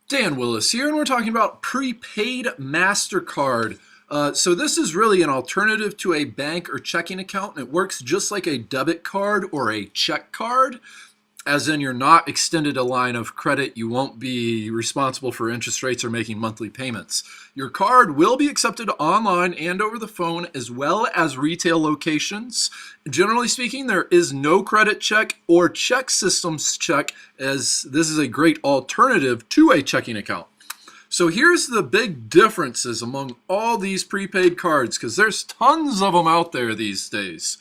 Dan Willis here, and we're talking about prepaid MasterCard. So this is really an alternative to a bank or checking account, and it works just like a debit card or a check card, as in you're not extended a line of credit. You won't be responsible for interest rates or making monthly payments. Your card will be accepted online and over the phone, as well as retail locations. Generally speaking, there is no credit check or check systems check, as this is a great alternative to a checking account. So here's the big differences among all these prepaid cards, because there's tons of them out there these days.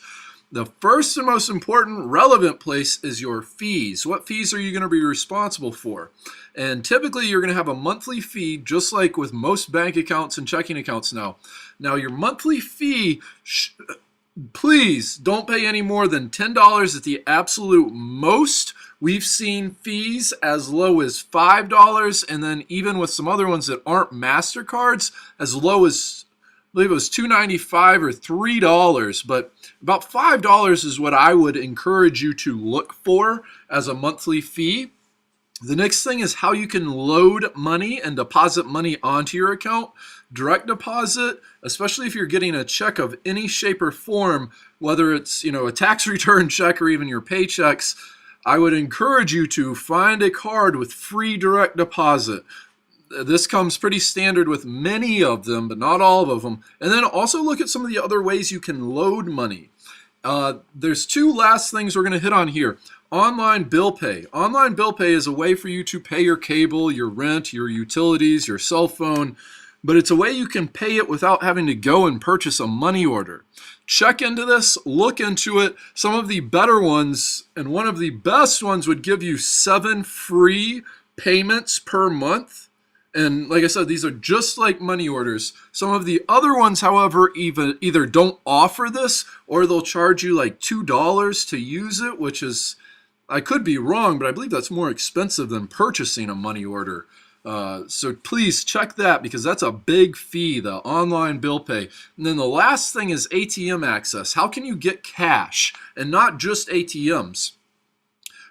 The first and most important relevant place is your fees. What fees are you going to be responsible for? And typically you're going to have a monthly fee, just like with most bank accounts and checking accounts now. Now your monthly fee, please don't pay any more than $10 at the absolute most. We've seen fees as low as $5, and then even with some other ones that aren't MasterCards, as low as, I believe it was $2.95 or $3, but about $5 is what I would encourage you to look for as a monthly fee. The next thing is how you can load money and deposit money onto your account. Direct deposit, especially if you're getting a check of any shape or form, whether it's a tax return check or even your paychecks, I would encourage you to find a card with free direct deposit. This comes pretty standard with many of them, but not all of them. And then also look at some of the other ways you can load money. There's two last things we're going to hit on here. Online bill pay. Online bill pay is a way for you to pay your cable, your rent, your utilities, your cell phone, but it's a way you can pay it without having to go and purchase a money order. Check into this, look into it. Some of the better ones, and one of the best ones, would give you 7 free payments per month. And like I said, these are just like money orders. Some of the other ones, however, either don't offer this, or they'll charge you like $2 to use it, which is, I could be wrong, but I believe that's more expensive than purchasing a money order. So please check that, because that's a big fee, the online bill pay. And then the last thing is ATM access. How can you get cash, and not just ATMs?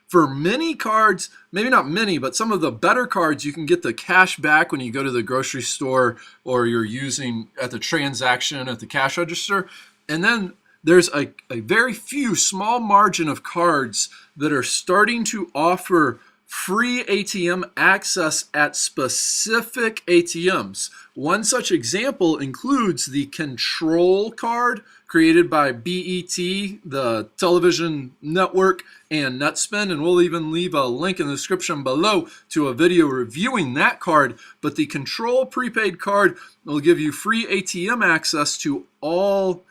For many cards, maybe not many, but some of the better cards, you can get the cash back when you go to the grocery store or you're using at the transaction at the cash register. And then there's a very few small margin of cards that are starting to offer free ATM access at specific ATMs. One such example includes the Control card created by BET, the television network, and Netspend, and we'll even leave a link in the description below to a video reviewing that card. But the Control prepaid card will give you free ATM access to Allpoint.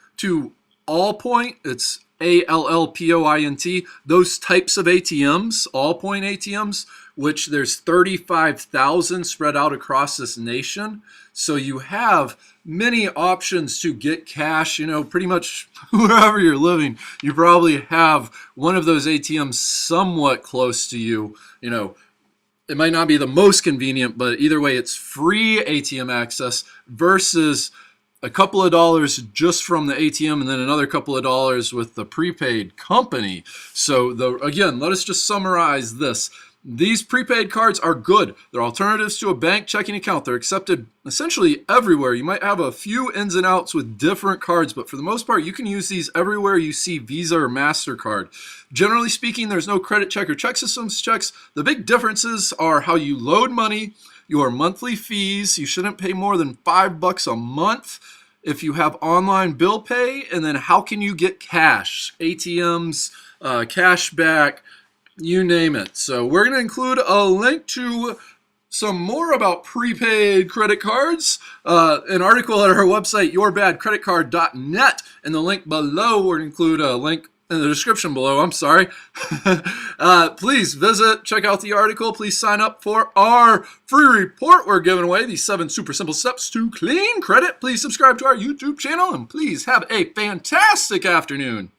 It's ALLPOINT, those types of ATMs, Allpoint ATMs, which there's 35,000 spread out across this nation. So you have many options to get cash. Pretty much wherever you're living, you probably have one of those ATMs somewhat close to you. It might not be the most convenient, but either way, it's free ATM access versus a couple of dollars just from the ATM, and then another couple of dollars with the prepaid company. So again, let us just summarize this. These prepaid cards are good. They're alternatives to a bank checking account. They're accepted essentially everywhere. You might have a few ins and outs with different cards, but for the most part, you can use these everywhere you see Visa or MasterCard. Generally speaking, there's no credit check or check systems checks. The big differences are how you load money, your monthly fees. You shouldn't pay more than $5 a month if you have online bill pay, and then how can you get cash, ATMs, cash back, you name it. So we're going to include a link to some more about prepaid credit cards, an article at our website, yourbadcreditcard.net, and the link below. We're going to include a link in the description below. I'm sorry. Please visit, check out the article. Please sign up for our free report. We're giving away these 7 super simple steps to clean credit. Please subscribe to our YouTube channel, and please have a fantastic afternoon.